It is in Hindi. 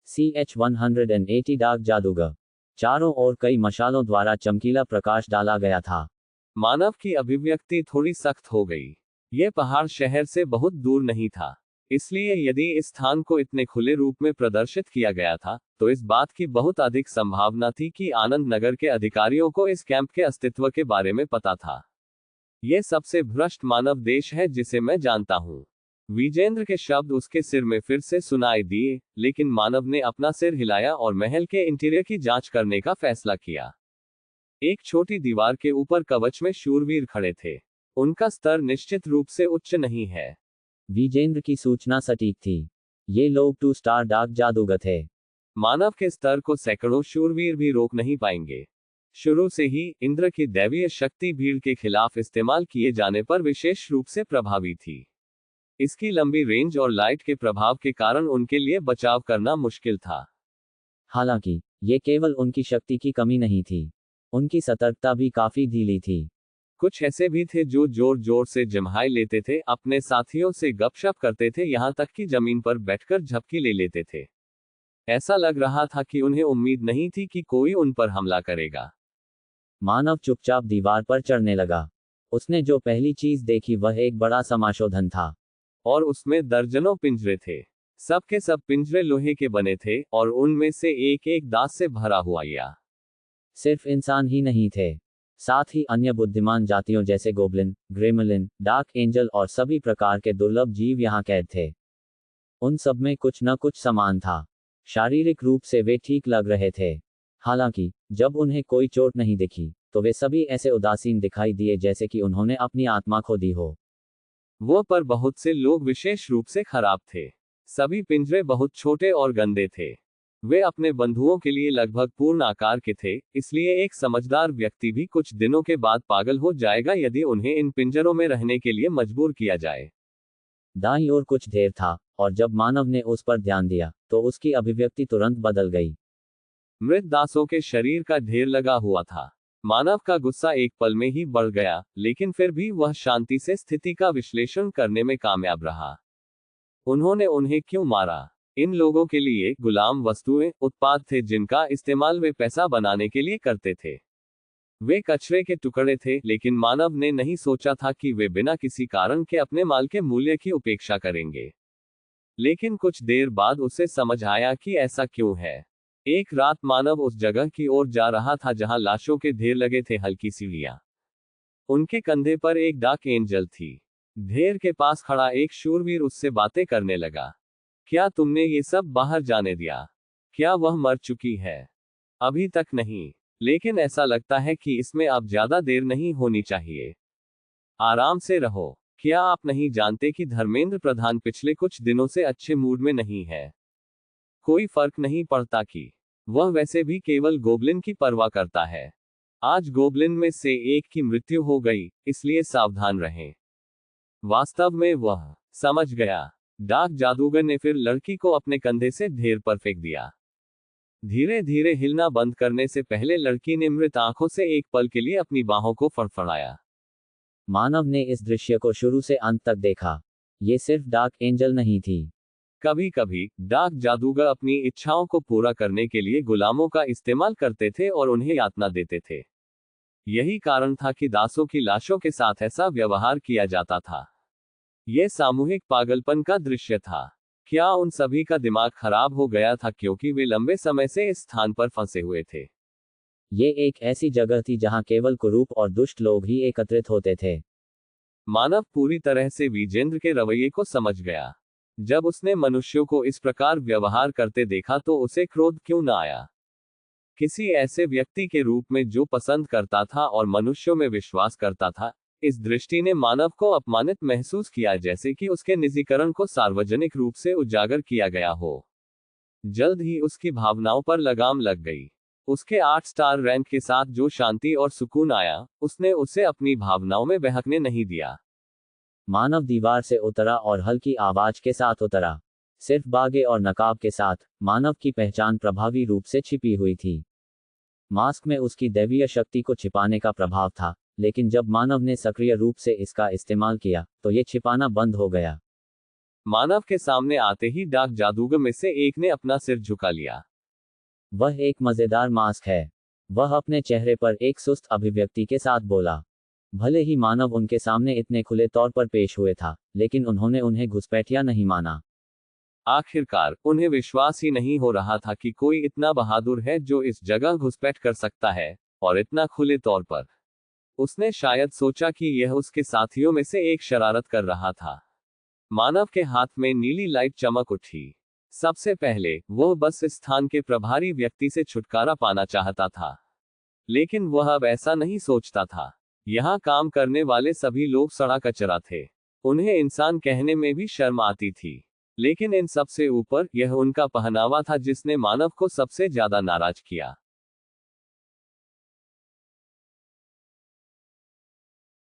CH-180 डार्क जादूगर। चारों ओर कई मशालों द्वारा चमकीला प्रकाश डाला गया था। मानव की अभिव्यक्ति थोड़ी सख्त हो गई। यह पहाड़ शहर से बहुत दूर नहीं था, इसलिए यदि इस स्थान को इतने खुले रूप में प्रदर्शित किया गया था, तो इस बात की बहुत अधिक संभावना थी कि आनंद नगर के अधिकारियों को इस कैंप के अस्तित्व के बारे में पता था। यह सबसे भ्रष्ट मानव देश है जिसे मैं जानता हूं। विजेंद्र के शब्द उसके सिर में फिर से सुनाई दिए, लेकिन मानव ने अपना सिर हिलाया और महल के इंटीरियर की जांच करने का फैसला किया। एक छोटी दीवार के ऊपर कवच में शूरवीर खड़े थे। उनका स्तर निश्चित रूप से उच्च नहीं है। विजेंद्र की सूचना सटीक थी। ये लोग 2 स्टार डार्क जादूगर थे। मानव के स्तर को सैकड़ों शूरवीर भी रोक नहीं पाएंगे। शुरू से ही इंद्र की दैवीय शक्ति भीड़ के खिलाफ इस्तेमाल किए जाने पर विशेष रूप से प्रभावी थी। इसकी लंबी रेंज और लाइट के प्रभाव के कारण उनके लिए बचाव करना मुश्किल था। हालांकि ये केवल उनकी शक्ति की कमी नहीं थी, उनकी सतर्कता भी काफी ढीली थी। कुछ ऐसे भी थे जो जोर जोर से जम्हाई लेते थे, अपने साथियों से गपशप करते थे, यहां तक कि जमीन पर बैठकर झपकी ले लेते थे। ऐसा लग रहा था कि उन्हें उम्मीद नहीं थी कि कोई उन पर हमला करेगा। मानव चुपचाप दीवार पर चढ़ने लगा। उसने जो पहली चीज देखी वह एक बड़ा समाशोधन था। और उसमें दर्जनों पिंजरे थे। सब के सब पिंजरे लोहे के बने थे और उनमें से एक एक दांत से भरा हुआ या। सिर्फ इंसान ही नहीं थे, साथ ही अन्य बुद्धिमान जातियों जैसे गोब्लिन, ग्रेमलिन, डार्क एंजल और सभी प्रकार के दुर्लभ जीव यहाँ कैद थे। उन सब में कुछ न कुछ समान था। शारीरिक रूप से वे ठीक लग रहे थे। हालांकि जब उन्हें कोई चोट नहीं दिखी, तो वे सभी ऐसे उदासीन दिखाई दिए जैसे कि उन्होंने अपनी आत्मा खो दी हो। वो पर बहुत से लोग विशेष रूप से खराब थे। सभी पिंजरे बहुत छोटे और गंदे थे। वे अपने बंधुओं के लिए लगभग पूर्ण आकार के थे, इसलिए एक समझदार व्यक्ति भी कुछ दिनों के बाद पागल हो जाएगा यदि उन्हें इन पिंजरों में रहने के लिए मजबूर किया जाए। दाईं ओर कुछ ढेर था, और जब मानव ने उस पर ध्यान दिया, तो उसकी अभिव्यक्ति तुरंत बदल गई। मृत दासों के शरीर का ढेर लगा हुआ था। मानव का गुस्सा एक पल में ही बढ़ गया, लेकिन फिर भी वह शांति से स्थिति का विश्लेषण करने में कामयाब रहा। उन्होंने उन्हें क्यों मारा? इन लोगों के लिए गुलाम वस्तुएं, उत्पाद थे जिनका इस्तेमाल वे पैसा बनाने के लिए करते थे। वे कचरे के टुकड़े थे, लेकिन मानव ने नहीं सोचा था कि वे बिना किसी कारण के अपने माल के मूल्य की उपेक्षा करेंगे। लेकिन कुछ देर बाद उसे समझ आया कि ऐसा क्यों है। एक रात मानव उस जगह की ओर जा रहा था जहां लाशों के ढेर लगे थे, हल्की सीढ़ियां। उनके कंधे पर एक डार्क एंजल थी। ढेर के पास खड़ा एक शूरवीर उससे बातें करने लगा। क्या तुमने ये सब बाहर जाने दिया? क्या वह मर चुकी है? अभी तक नहीं, लेकिन ऐसा लगता है कि इसमें अब ज्यादा देर नहीं होनी चाहिए। आराम से रहो। क्या आप नहीं जानते कि धर्मेंद्र प्रधान पिछले कुछ दिनों से अच्छे मूड में नहीं है? कोई फर्क नहीं पड़ता कि वह वैसे भी केवल गोब्लिन की परवाह करता है। आज गोब्लिन में से एक की मृत्यु हो गई, इसलिए सावधान रहें। वास्तव में वह समझ गया। डार्क जादूगर ने फिर लड़की को अपने कंधे से ढेर पर फेंक दिया। धीरे धीरे हिलना बंद करने से पहले लड़की ने मृत आंखों से एक पल के लिए अपनी बाहों को फड़फड़ाया। मानव ने इस दृश्य को शुरू से अंत तक देखा। ये सिर्फ डार्क एंजल नहीं थी। कभी कभी डार्क जादूगर अपनी इच्छाओं को पूरा करने के लिए गुलामों का इस्तेमाल करते थे और उन्हें यातना देते थे। यही कारण था कि दासों की लाशों के साथ ऐसा व्यवहार किया जाता था। यह सामूहिक पागलपन का दृश्य था। क्या उन सभी का दिमाग खराब हो गया था क्योंकि वे लंबे समय से इस स्थान पर फंसे हुए थे? ये एक ऐसी जगह थी जहां केवल कुरूप और दुष्ट लोग ही एकत्रित होते थे। मानव पूरी तरह से विजेंद्र के रवैये को समझ गया। जब उसने मनुष्यों को इस प्रकार व्यवहार करते देखा तो उसे क्रोध क्यों न आया? किसी ऐसे व्यक्ति के रूप में जो पसंद करता था और मनुष्यों में विश्वास करता था, इस दृष्टि ने मानव को अपमानित महसूस किया, जैसे कि उसके निजीकरण को सार्वजनिक रूप से उजागर किया गया हो। जल्द ही उसकी भावनाओं पर लगाम लग गई। उसके 8 स्टार रैंक के साथ जो शांति और सुकून आया, उसने उसे अपनी भावनाओं में बहकने नहीं दिया। मानव दीवार से उतरा और हल्की आवाज के साथ उतरा। सिर्फ बागे और नकाब के साथ मानव की पहचान प्रभावी रूप से छिपी हुई थी। मास्क में उसकी दैवीय शक्ति को छिपाने का प्रभाव था, लेकिन जब मानव ने सक्रिय रूप से इसका इस्तेमाल किया, तो ये छिपाना बंद हो गया। मानव के सामने आते ही डाक जादूगर में से एक ने अपना सिर झुका लिया। वह एक मजेदार मास्क है। वह अपने चेहरे पर एक सुस्त अभिव्यक्ति के साथ बोला। भले ही मानव उनके सामने इतने खुले तौर पर पेश हुए था, लेकिन उन्होंने उन्हें घुसपैठिया नहीं माना। आखिरकार उन्हें विश्वास ही नहीं हो रहा था कि कोई इतना बहादुर है जो इस जगह घुसपैठ कर सकता है, और इतना खुले तौर पर। उसने शायद सोचा कि यह उसके साथियों में से एक शरारत कर रहा था। मानव के हाथ में नीली लाइट चमक उठी। सबसे पहले वह बस इस स्थान के प्रभारी व्यक्ति से छुटकारा पाना चाहता था, लेकिन वह अब ऐसा नहीं सोचता था। यहाँ काम करने वाले सभी लोग सड़ा कचरा थे। उन्हें इंसान कहने में भी शर्म आती थी, लेकिन इन सबसे ऊपर यह उनका पहनावा था जिसने मानव को सबसे ज्यादा नाराज किया।